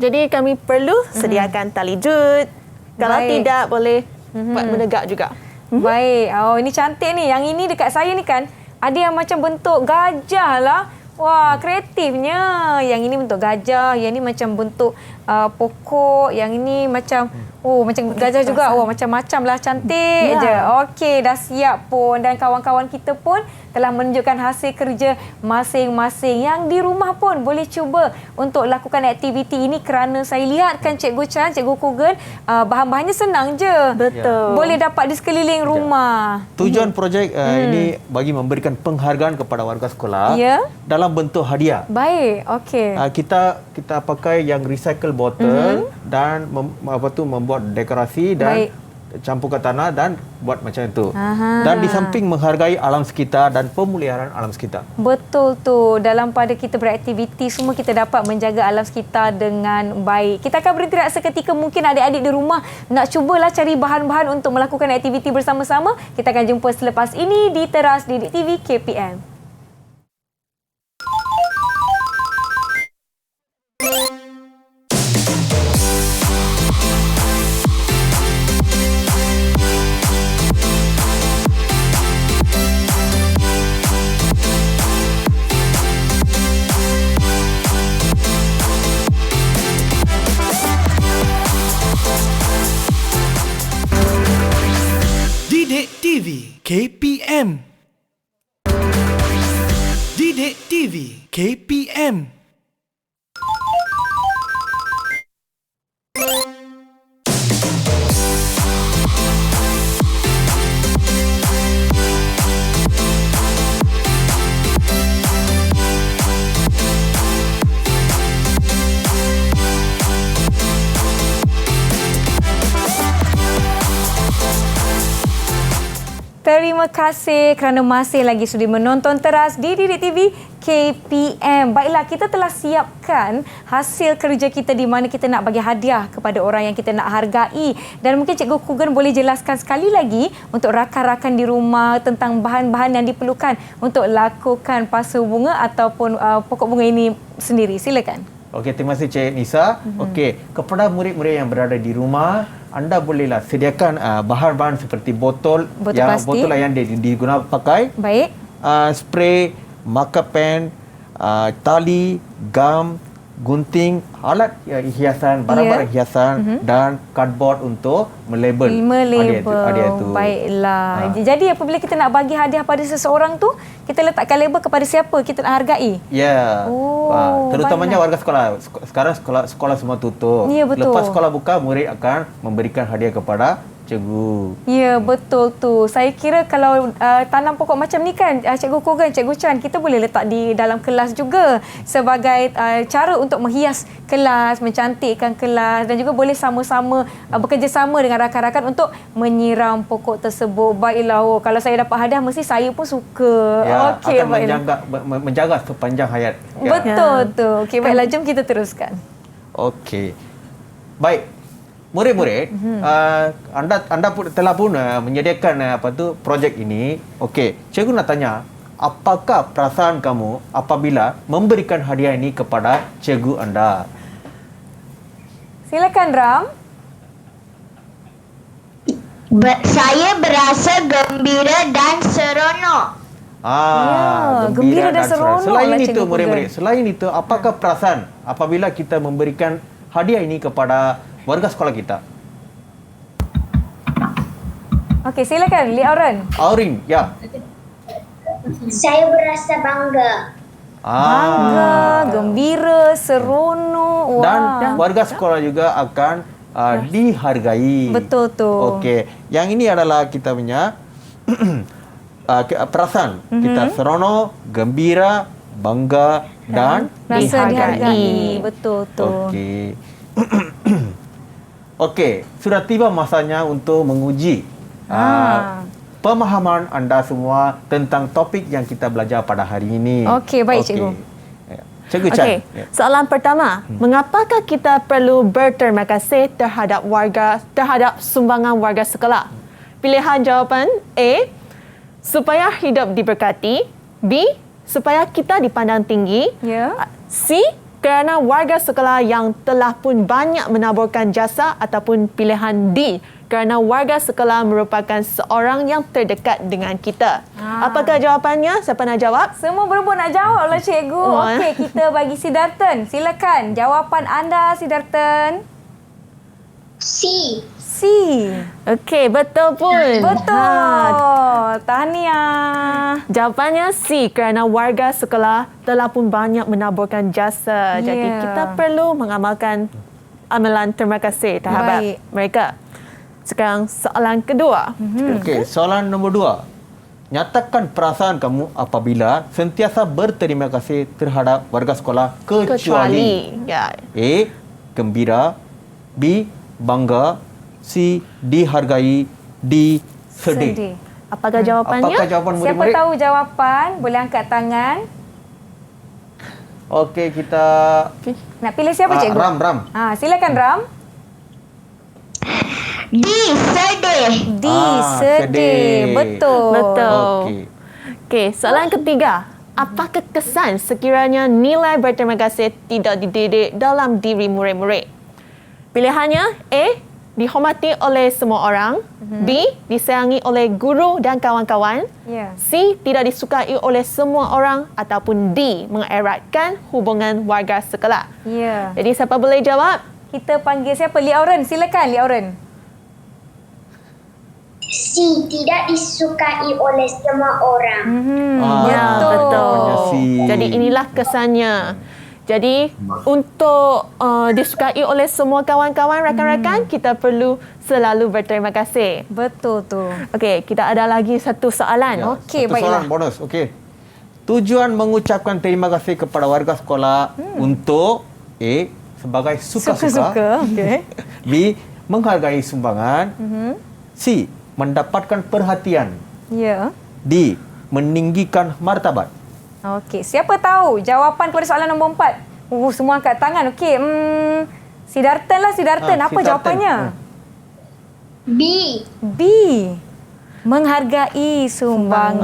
[SPEAKER 1] Jadi kami perlu sediakan tali jut. Kalau tidak, boleh buat menegak juga.
[SPEAKER 2] Baik. Oh, ini cantik ni. Yang ini dekat saya ni kan, ada yang macam bentuk gajah lah. Wah, kreatifnya. Yang ini bentuk gajah, yang ini macam bentuk pokok, yang ini macam macam gajah juga. Macam-macam lah, cantik je. Okey, dah siap pun. Dan kawan-kawan kita pun telah menunjukkan hasil kerja masing-masing. Yang di rumah pun boleh cuba untuk lakukan aktiviti ini kerana saya lihatkan Cikgu Chan, Cikgu Kugan, bahan-bahannya senang je.
[SPEAKER 1] Betul.
[SPEAKER 2] Boleh dapat di sekeliling rumah.
[SPEAKER 3] Tujuan projek ini bagi memberikan penghargaan kepada warga sekolah dalam bentuk hadiah.
[SPEAKER 2] Baik, okey.
[SPEAKER 3] Kita pakai yang recycle bottle dan membuat dekorasi dan campurkan tanah dan buat macam itu. Dan di samping menghargai alam sekitar dan pemeliharaan alam sekitar.
[SPEAKER 2] Betul tu. Dalam pada kita beraktiviti, semua kita dapat menjaga alam sekitar dengan baik. Kita akan berhenti seketika. Mungkin adik-adik di rumah nak cubalah cari bahan-bahan untuk melakukan aktiviti bersama-sama. Kita akan jumpa selepas ini di Teras Didik TV KPM.
[SPEAKER 8] Didik TV KPM. Didik TV KPM.
[SPEAKER 2] Terima terima kasih kerana masih lagi sudi menonton teras di Didik TV KPM. Baiklah, kita telah siapkan hasil kerja kita di mana kita nak bagi hadiah kepada orang yang kita nak hargai. Dan mungkin Cikgu Kugan boleh jelaskan sekali lagi untuk rakan-rakan di rumah tentang bahan-bahan yang diperlukan untuk lakukan pasa bunga ataupun pokok bunga ini sendiri. Silakan.
[SPEAKER 3] Okey, terima kasih Cik Nisa. Okey, kepada murid-murid yang berada di rumah, anda bolehlah sediakan bahan-bahan seperti botol yang digunakan pakai.
[SPEAKER 2] Baik.
[SPEAKER 3] Spray, marker pen, tali, gam, gunting, alat hiasan, barang-barang hiasan dan cardboard untuk melabel hadiah itu.
[SPEAKER 2] Baiklah. Jadi apabila kita nak bagi hadiah pada seseorang tu, kita letakkan label kepada siapa kita nak hargai.
[SPEAKER 3] Ya. Terutamanya warga sekolah. Sekarang sekolah semua tutup.
[SPEAKER 2] Ya, betul.
[SPEAKER 3] Lepas sekolah buka, murid akan memberikan hadiah kepada cikgu.
[SPEAKER 2] Ya, betul tu. Saya kira kalau tanam pokok macam ni kan, Cikgu Kogan, Cikgu Chan, kita boleh letak di dalam kelas juga sebagai cara untuk menghias kelas, mencantikkan kelas dan juga boleh sama-sama bekerjasama dengan rakan-rakan untuk menyiram pokok tersebut. Baiklah, kalau saya dapat hadiah mesti saya pun suka.
[SPEAKER 3] Ya,
[SPEAKER 2] Okey,
[SPEAKER 3] akan menjaga sepanjang hayat. Ya.
[SPEAKER 2] Betul tu. Okey, baiklah, jom kita teruskan.
[SPEAKER 3] Okey. Baik. Murid-murid, anda telah pun menyediakan projek ini. Okey, cikgu nak tanya, apakah perasaan kamu apabila memberikan hadiah ini kepada cikgu anda?
[SPEAKER 2] Silakan Ram.
[SPEAKER 5] Saya berasa gembira dan seronok.
[SPEAKER 2] Gembira dan seronok.
[SPEAKER 3] Selain itu, murid-murid, selain itu, apakah perasaan apabila kita memberikan hadiah ini kepada warga sekolah kita?
[SPEAKER 2] Okey, silakan Li Aurin.
[SPEAKER 3] Aurin, ya.
[SPEAKER 4] Saya berasa bangga.
[SPEAKER 2] Bangga, gembira, seronok.
[SPEAKER 3] Dan warga sekolah juga akan dihargai.
[SPEAKER 2] Betul tu.
[SPEAKER 3] Okey, yang ini adalah kita punya perasaan. Kita seronok, gembira, bangga dan
[SPEAKER 2] rasa
[SPEAKER 3] dihargai.
[SPEAKER 2] dihargai. Betul tu.
[SPEAKER 3] Okey. Okey, sudah tiba masanya untuk menguji pemahaman anda semua tentang topik yang kita belajar pada hari ini.
[SPEAKER 2] Okey, baik Cikgu.
[SPEAKER 3] Cikgu Chan.
[SPEAKER 1] Okey, soalan pertama, mengapakah kita perlu berterima kasih terhadap sumbangan warga sekolah? Pilihan jawapan A, supaya hidup diberkati. B, supaya kita dipandang tinggi.
[SPEAKER 2] Ya.
[SPEAKER 1] C, kerana warga sekolah yang telah pun banyak menaburkan jasa, ataupun pilihan D, kerana warga sekolah merupakan seorang yang terdekat dengan kita. Apakah jawapannya? Siapa nak jawab?
[SPEAKER 2] Semua berebut nak jawab lah Cikgu. Okey, kita bagi Sidartan. Silakan jawapan anda Sidartan.
[SPEAKER 4] C.
[SPEAKER 1] Okey, betul pun.
[SPEAKER 2] Betul. Tahniah.
[SPEAKER 1] Jawapannya C, kerana warga sekolah telah pun banyak menaburkan jasa. Jadi kita perlu mengamalkan amalan terima kasih terhadap mereka. Sekarang soalan kedua.
[SPEAKER 3] Okey, soalan nombor 2. Nyatakan perasaan kamu apabila sentiasa berterima kasih terhadap warga sekolah kecuali
[SPEAKER 1] ya.
[SPEAKER 3] A, gembira, B, bangga, C, dihargai, D, sedih.
[SPEAKER 1] Apakah jawapannya?
[SPEAKER 3] Apakah jawapan
[SPEAKER 2] Siapa
[SPEAKER 3] murid-murid?
[SPEAKER 2] tahu jawapan, boleh angkat tangan.
[SPEAKER 3] Okey, kita
[SPEAKER 2] Nak pilih siapa Cikgu?
[SPEAKER 3] Ram.
[SPEAKER 2] Silakan Ram.
[SPEAKER 5] D. Sedih.
[SPEAKER 2] D. Sedih. Betul.
[SPEAKER 1] Okey, soalan ketiga. Apakah kesan sekiranya nilai berterima kasih tidak dididik dalam diri murid-murid? Pilihannya A, dihormati oleh semua orang. B, disayangi oleh guru dan kawan-kawan. C, tidak disukai oleh semua orang. Ataupun D, mengeratkan hubungan warga sekolah. Jadi siapa boleh jawab?
[SPEAKER 2] Kita panggil siapa? Li Aurin. Silakan Li Aurin.
[SPEAKER 4] C. Tidak disukai oleh semua orang.
[SPEAKER 1] Betul. Jadi inilah kesannya. Jadi untuk disukai oleh semua kawan-kawan, rakan-rakan, kita perlu selalu berterima kasih.
[SPEAKER 2] Betul tu.
[SPEAKER 1] Okey, kita ada lagi satu soalan.
[SPEAKER 2] Okey,
[SPEAKER 3] satu soalan bonus. Okey. Tujuan mengucapkan terima kasih kepada warga sekolah untuk A, sebagai suka-suka.
[SPEAKER 2] Okey.
[SPEAKER 3] B, menghargai sumbangan. C, mendapatkan perhatian.
[SPEAKER 2] Ya.
[SPEAKER 3] D. Meninggikan martabat.
[SPEAKER 2] Okey, siapa tahu jawapan kepada soalan nombor 4? Semua angkat tangan. Okey, Siddharthan lah, Siddharthan. Apa
[SPEAKER 3] Siddharthan.
[SPEAKER 2] jawapannya?
[SPEAKER 6] B.
[SPEAKER 2] B. Menghargai sumbangan.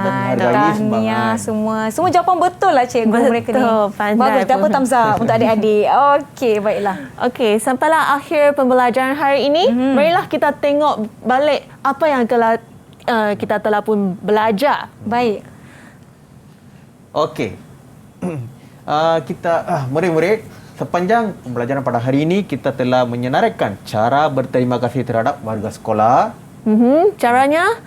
[SPEAKER 3] Menghargai
[SPEAKER 2] Tahniah
[SPEAKER 3] sumbangan.
[SPEAKER 2] semua jawapan betul lah cikgu mereka ni.
[SPEAKER 1] Betul, pandai
[SPEAKER 2] Bagus, dapat
[SPEAKER 1] pun.
[SPEAKER 2] thumbs up untuk adik-adik. Okey, baiklah.
[SPEAKER 1] Okey, sampailah akhir pembelajaran hari ini. Marilah kita tengok balik apa yang kita telah pun belajar.
[SPEAKER 2] Baik.
[SPEAKER 3] Okey. Murid-murid, sepanjang pembelajaran pada hari ini kita telah menyenaraikan cara berterima kasih terhadap warga sekolah.
[SPEAKER 1] Caranya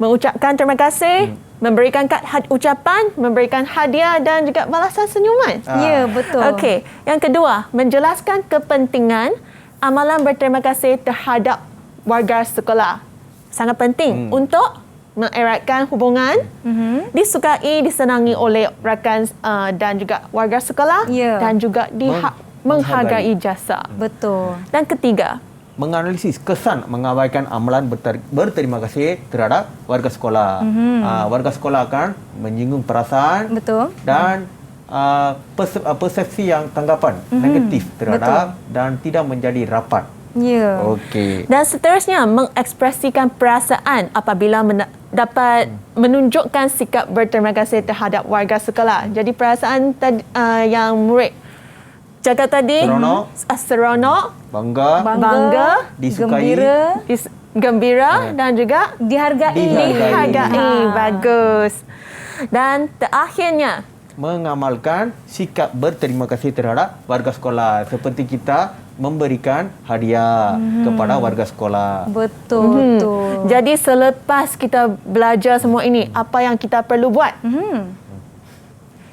[SPEAKER 1] mengucapkan terima kasih, memberikan kad ucapan, memberikan hadiah dan juga balasan senyuman.
[SPEAKER 2] Ya, betul.
[SPEAKER 1] Okey, yang kedua, menjelaskan kepentingan amalan berterima kasih terhadap warga sekolah. Sangat penting untuk mengeratkan hubungan, disukai, disenangi oleh rakan dan juga warga sekolah,
[SPEAKER 2] Ya.
[SPEAKER 1] dan juga menghargai jasa.
[SPEAKER 2] Betul.
[SPEAKER 1] Dan ketiga,
[SPEAKER 3] menganalisis kesan mengabaikan amalan berterima kasih terhadap warga sekolah. Warga sekolah akan menyinggung perasaan
[SPEAKER 2] Betul.
[SPEAKER 3] dan persepsi yang tanggapan negatif terhadap dan tidak menjadi rapat.
[SPEAKER 2] Ya.
[SPEAKER 3] Okey.
[SPEAKER 1] dan seterusnya mengekspresikan perasaan apabila dapat menunjukkan sikap berterima kasih terhadap warga sekolah. Jadi perasaan yang murid cakap tadi, seronok, bangga,
[SPEAKER 3] disukai,
[SPEAKER 1] gembira dan juga
[SPEAKER 2] Dihargai.
[SPEAKER 1] Bagus. Dan terakhirnya,
[SPEAKER 3] mengamalkan sikap berterima kasih terhadap warga sekolah seperti kita memberikan hadiah kepada warga sekolah.
[SPEAKER 2] Betul.
[SPEAKER 1] jadi selepas kita belajar semua ini, apa yang kita perlu buat?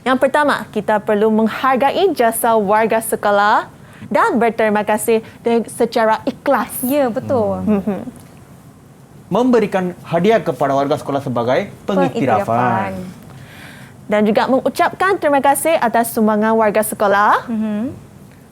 [SPEAKER 1] Yang pertama, kita perlu menghargai jasa warga sekolah dan berterima kasih secara ikhlas.
[SPEAKER 2] Ya, betul.
[SPEAKER 3] Memberikan hadiah kepada warga sekolah sebagai pengiktirafan.
[SPEAKER 1] Dan juga mengucapkan terima kasih atas sumbangan warga sekolah.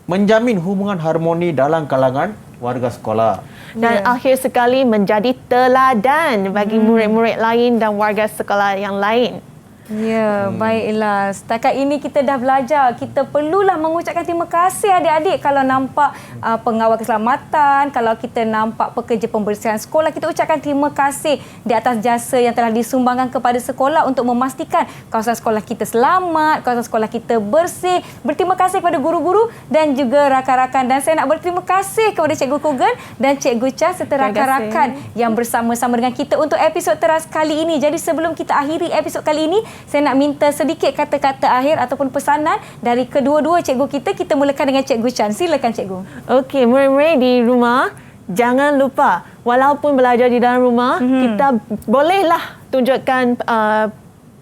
[SPEAKER 3] Menjamin hubungan harmoni dalam kalangan warga sekolah.
[SPEAKER 1] Dan akhir sekali menjadi teladan bagi murid-murid lain dan warga sekolah yang lain.
[SPEAKER 2] Ya, baiklah. Setakat ini kita dah belajar. Kita perlulah mengucapkan terima kasih adik-adik kalau nampak pengawal keselamatan, kalau kita nampak pekerja pembersihan sekolah, kita ucapkan terima kasih di atas jasa yang telah disumbangkan kepada sekolah untuk memastikan kawasan sekolah kita selamat, kawasan sekolah kita bersih. Berterima kasih kepada guru-guru dan juga rakan-rakan. Dan saya nak berterima kasih kepada Cikgu Kogan dan Cikgu Chah serta rakan-rakan yang bersama-sama dengan kita untuk episod teras kali ini. Jadi sebelum kita akhiri episod kali ini, saya nak minta sedikit kata-kata akhir ataupun pesanan dari kedua-dua cikgu kita. Kita mulakan dengan Cikgu Chan. Silakan cikgu.
[SPEAKER 1] Okey, murid-murid di rumah, jangan lupa walaupun belajar di dalam rumah, kita bolehlah tunjukkan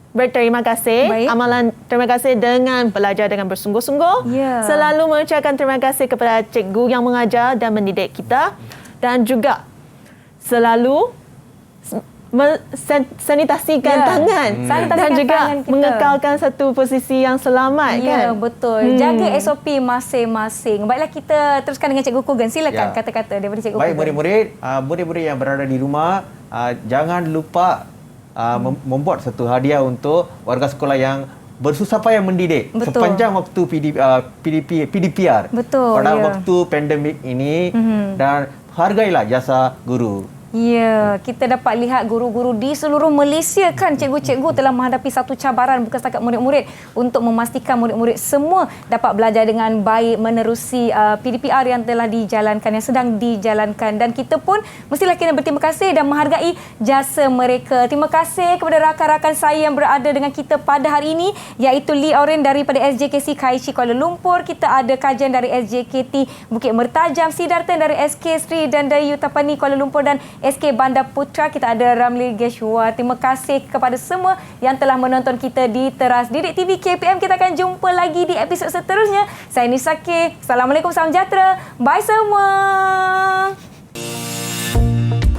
[SPEAKER 1] berterima kasih.
[SPEAKER 2] Baik.
[SPEAKER 1] Amalan terima kasih dengan belajar dengan bersungguh-sungguh.
[SPEAKER 2] Ya.
[SPEAKER 1] Selalu mengucapkan terima kasih kepada cikgu yang mengajar dan mendidik kita. Dan juga selalu sanitasikan tangan dan juga mengekalkan satu posisi yang selamat,
[SPEAKER 2] Ya,
[SPEAKER 1] kan?
[SPEAKER 2] betul. Jaga SOP masing-masing. Baiklah, kita teruskan dengan Cikgu Kogan. Silakan kata-kata daripada Cikgu
[SPEAKER 3] Baik,
[SPEAKER 2] Kogan.
[SPEAKER 3] murid-murid yang berada di rumah, jangan lupa membuat satu hadiah untuk warga sekolah yang bersusah payah mendidik.
[SPEAKER 2] Betul.
[SPEAKER 3] Sepanjang waktu PDPR.
[SPEAKER 2] Betul,
[SPEAKER 3] pada
[SPEAKER 2] ya.
[SPEAKER 3] waktu pandemik ini, dan hargailah jasa guru.
[SPEAKER 2] Ya, kita dapat lihat guru-guru di seluruh Malaysia kan, cikgu-cikgu telah menghadapi satu cabaran bukan setakat murid-murid untuk memastikan murid-murid semua dapat belajar dengan baik menerusi PDPR yang telah dijalankan, yang sedang dijalankan, dan kita pun mestilah kena berterima kasih dan menghargai jasa mereka. Terima kasih kepada rakan-rakan saya yang berada dengan kita pada hari ini, iaitu Lee Oren daripada SJKC Kaichi Kuala Lumpur, kita ada kajian dari SJKT Bukit Mertajam, Siddharthan dari SK Sri dan Dayu Tapani Kuala Lumpur, dan SK Bandar Putra kita ada Ramli Geshwar. Terima kasih kepada semua yang telah menonton kita di Teras Didik TV KPM. Kita akan jumpa lagi di episod seterusnya. Saya Nisake. Assalamualaikum, salam sejahtera. Bye semua.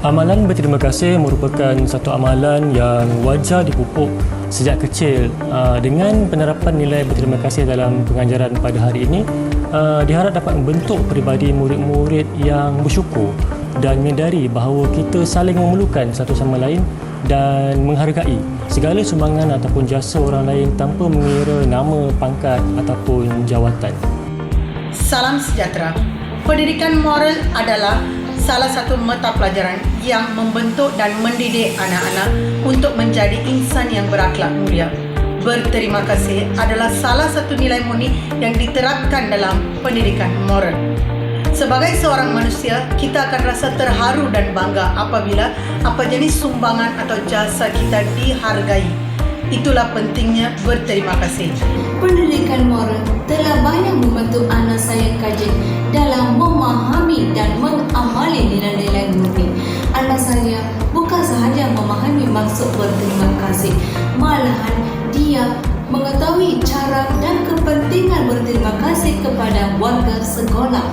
[SPEAKER 9] Amalan berterima kasih merupakan satu amalan yang wajar dipupuk sejak kecil. Dengan penerapan nilai berterima kasih dalam pengajaran pada hari ini, diharap dapat membentuk peribadi murid-murid yang bersyukur dan menyedari bahawa kita saling memerlukan satu sama lain dan menghargai segala sumbangan ataupun jasa orang lain tanpa mengira nama, pangkat ataupun jawatan.
[SPEAKER 10] Salam sejahtera. Pendidikan moral adalah salah satu mata pelajaran yang membentuk dan mendidik anak-anak untuk menjadi insan yang berakhlak mulia. Berterima kasih adalah salah satu nilai murni yang diterapkan dalam pendidikan moral. Sebagai seorang manusia, kita akan rasa terharu dan bangga apabila apa jenis sumbangan atau jasa kita dihargai. Itulah pentingnya berterima kasih.
[SPEAKER 11] Pendidikan moral telah banyak membantu anak saya kaji dalam memahami dan mengamali nilai-nilai murni. Anak saya bukan sahaja memahami maksud berterima kasih, malahan dia mengetahui cara dan kepentingan berterima kasih kepada warga sekolah.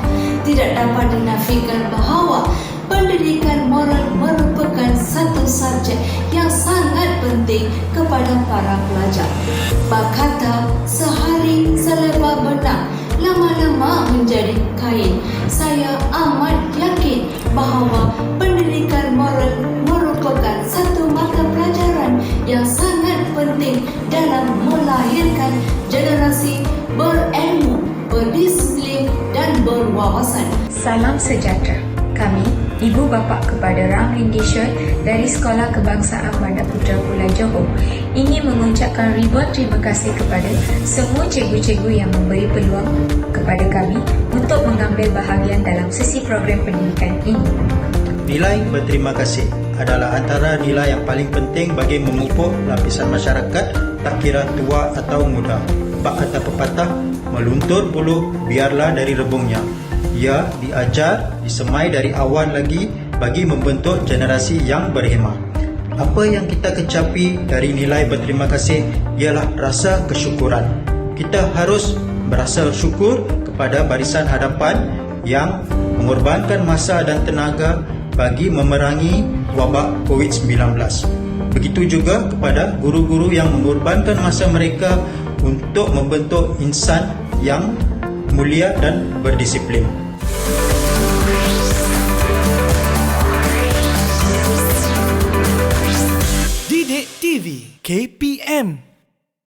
[SPEAKER 11] Tidak dapat dinafikan bahawa pendidikan moral merupakan satu subjek yang sangat penting kepada para pelajar. Berkata sehari selebar benang, lama-lama menjadi kain. Saya amat yakin bahawa pendidikan moral merupakan satu mata pelajaran yang sangat penting dalam melahirkan generasi berilmu, berdisiplin dan berwawasan.
[SPEAKER 12] Salam sejahtera. Kami, ibu bapa kepada Ramlin Gishon dari Sekolah Kebangsaan Bandar Putra Pulau Johor, ingin mengucapkan ribuan terima kasih kepada semua cikgu-cikgu yang memberi peluang kepada kami untuk mengambil bahagian dalam sesi program pendidikan ini.
[SPEAKER 13] Nilai berterima kasih adalah antara nilai yang paling penting bagi memupuk lapisan masyarakat, tak kira tua atau muda. Bak kata pepatah, meluntur bulu biarlah dari rebungnya. Ia diajar, disemai dari awal lagi bagi membentuk generasi yang berhemah. Apa yang kita kecapi dari nilai berterima kasih ialah rasa kesyukuran. Kita harus berasa syukur kepada barisan hadapan yang mengorbankan masa dan tenaga bagi memerangi wabak COVID-19. Begitu juga kepada guru-guru yang mengorbankan masa mereka untuk membentuk insan yang mulia dan berdisiplin.
[SPEAKER 8] Didik TV KPM